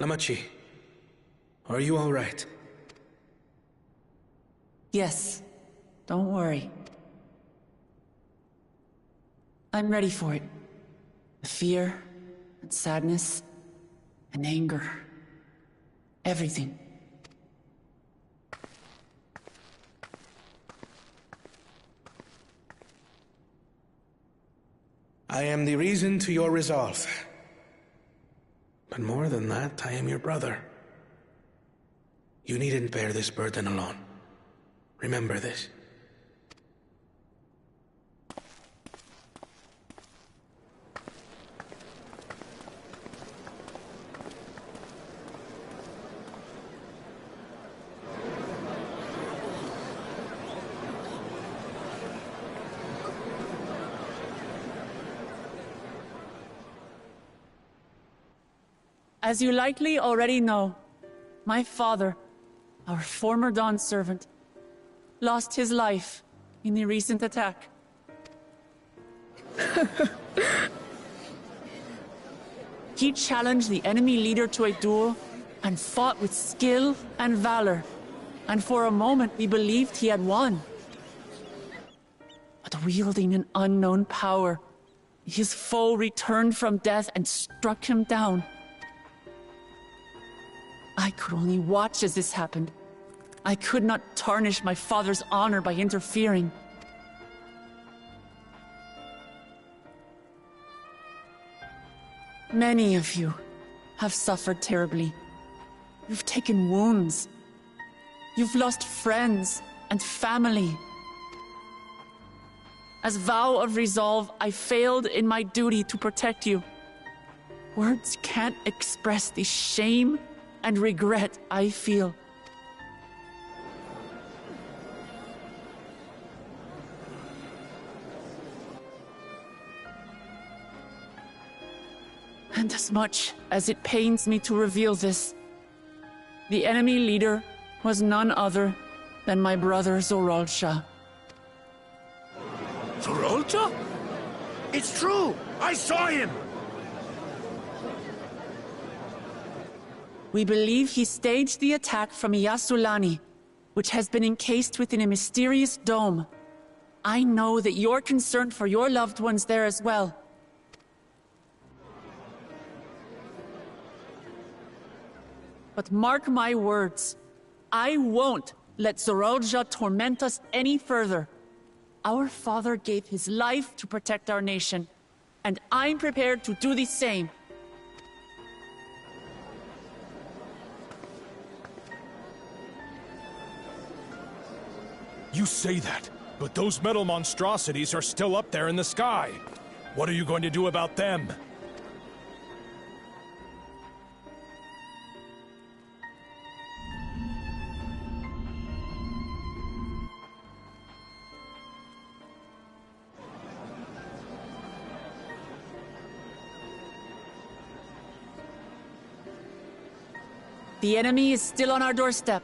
Lamachi, are you all right? Yes. Don't worry. I'm ready for it. The fear, and sadness, and anger. Everything. I am the reason to your resolve. But more than that, I am your brother. You needn't bear this burden alone. Remember this. As you likely already know, my father, our former Dawn servant, lost his life in the recent attack. He challenged the enemy leader to a duel and fought with skill and valor, and for a moment we believed he had won. But wielding an unknown power, his foe returned from death and struck him down. I could only watch as this happened. I could not tarnish my father's honor by interfering. Many of you have suffered terribly. You've taken wounds. You've lost friends and family. As vow of resolve, I failed in my duty to protect you. Words can't express the shame and regret I feel. And as much as it pains me to reveal this, the enemy leader was none other than my brother Zoralsha. Zoralsha? It's true! I saw him! We believe he staged the attack from Yasulani, which has been encased within a mysterious dome. I know that you're concerned for your loved ones there as well. But mark my words, I won't let Zoralsha torment us any further. Our father gave his life to protect our nation, and I'm prepared to do the same. You say that, but those metal monstrosities are still up there in the sky. What are you going to do about them? The enemy is still on our doorstep,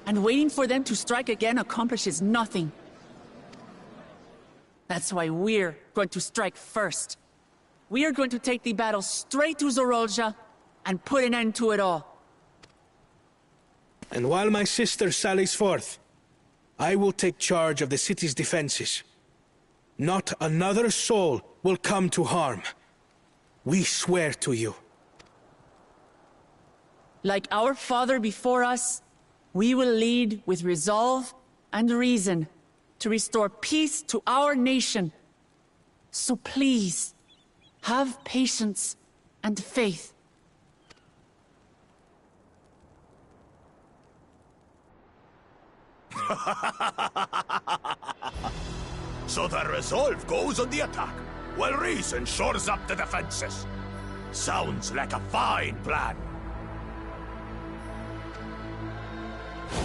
and waiting for them to strike again accomplishes nothing. That's why we're going to strike first. We are going to take the battle straight to Zoralsha and put an end to it all. And while my sister sallies forth, I will take charge of the city's defenses. Not another soul will come to harm. We swear to you. Like our father before us, we will lead with resolve and reason to restore peace to our nation. So please, have patience and faith. So the resolve goes on the attack, while reason shores up the defenses. Sounds like a fine plan.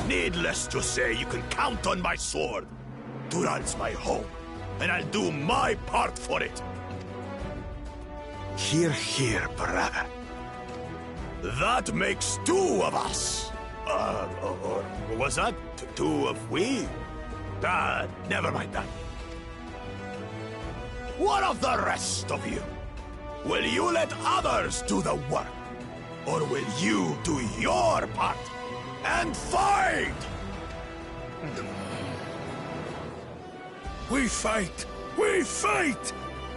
Needless to say, you can count on my sword. Dural's my home, and I'll do my part for it. Hear, hear, brother. That makes two of us. Or was that two of we? Never mind that. What of the rest of you? Will you let others do the work? Or will you do your part and fight? We fight! We fight!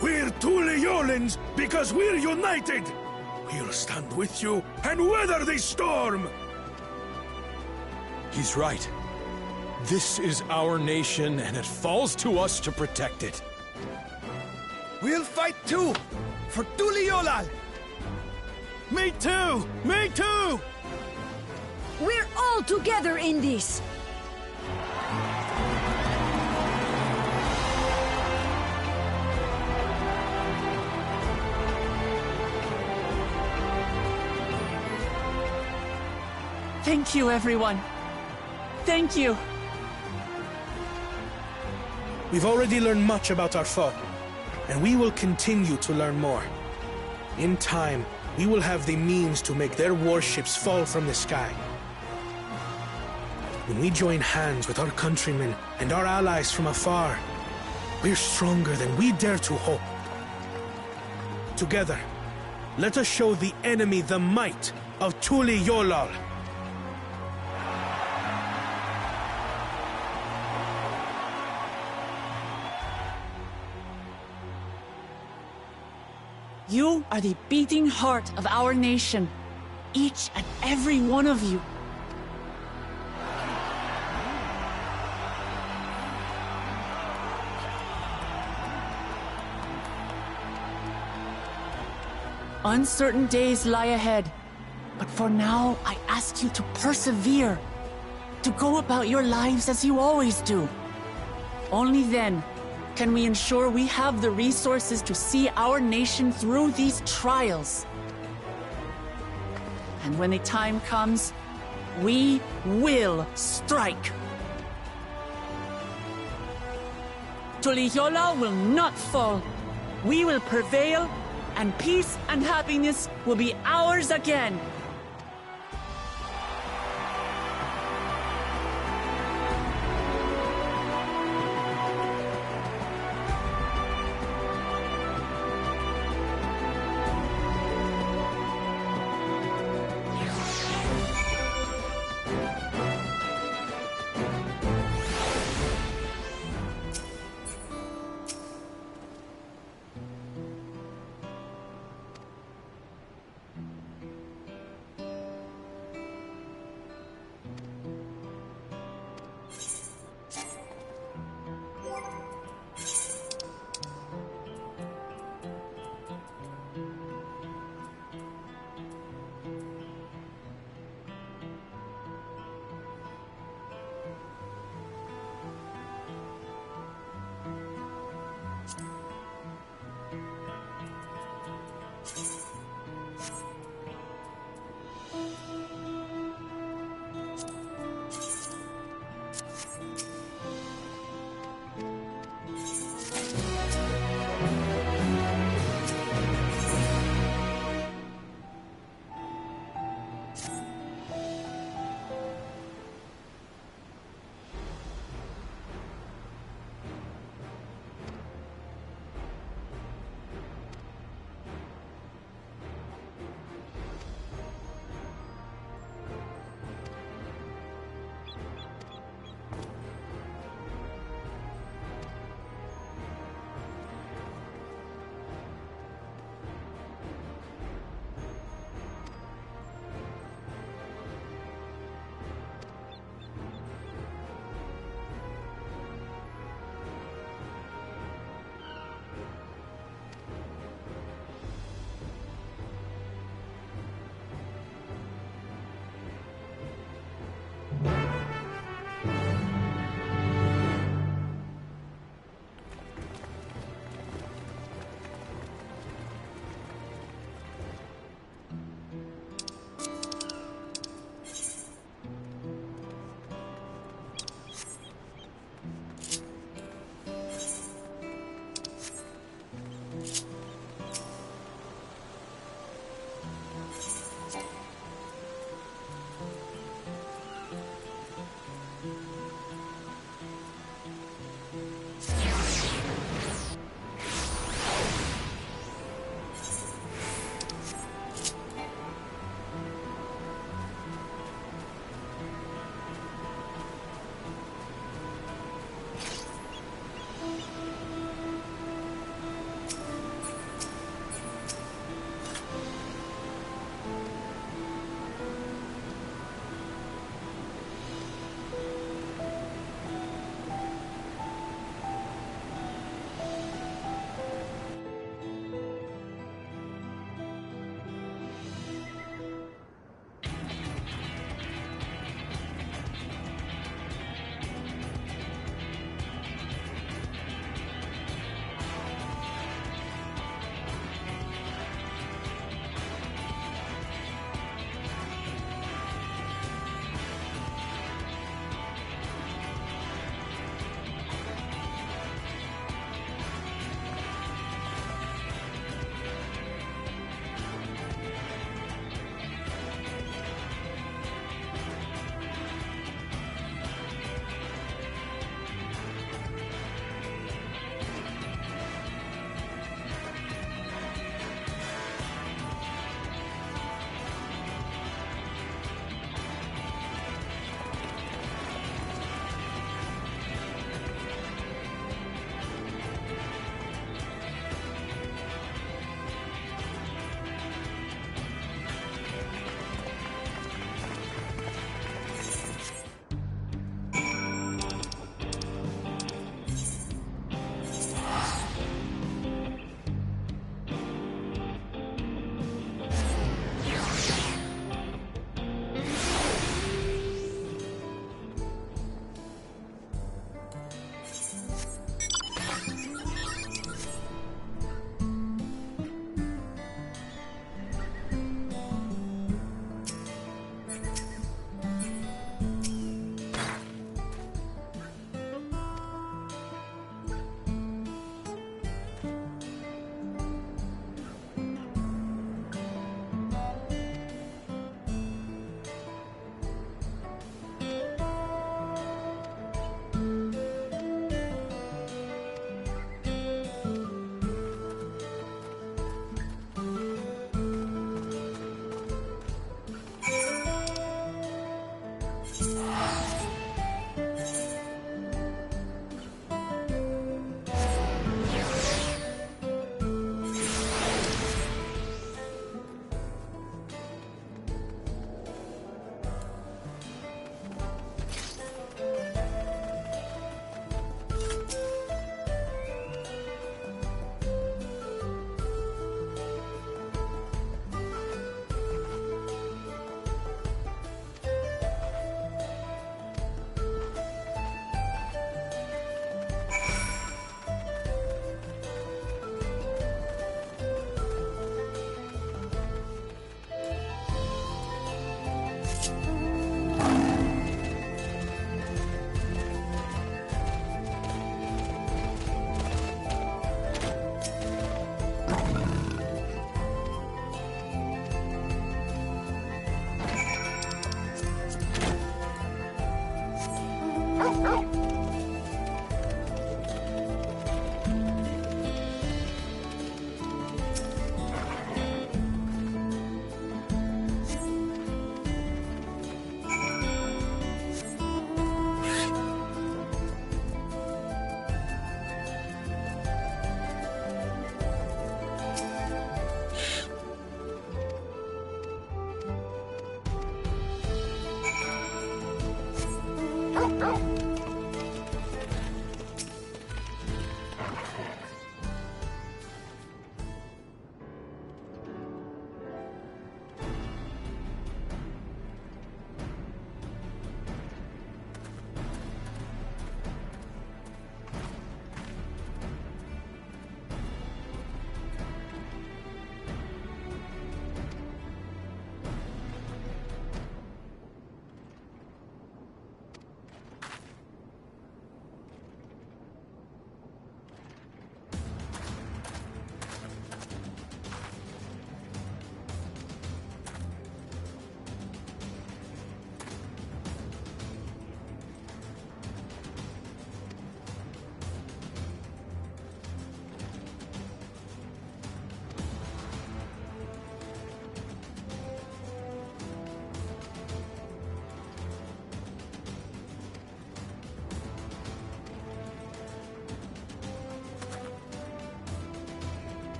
We're Tuliolans because we're united! We'll stand with you and weather this storm! He's right. This is our nation, and it falls to us to protect it. We'll fight too! For Tuliolal! Me too! Me too! We're all together in this! Thank you, everyone. Thank you. We've already learned much about our foe, and we will continue to learn more. In time, we will have the means to make their warships fall from the sky. When we join hands with our countrymen and our allies from afar, we're stronger than we dare to hope. Together, let us show the enemy the might of Tuliolal. You are the beating heart of our nation, each and every one of you. Uncertain days lie ahead, but for now, I ask you to persevere, to go about your lives as you always do. Only then can we ensure we have the resources to see our nation through these trials. And when the time comes, we will strike. Tuliyola will not fall. We will prevail, and peace and happiness will be ours again.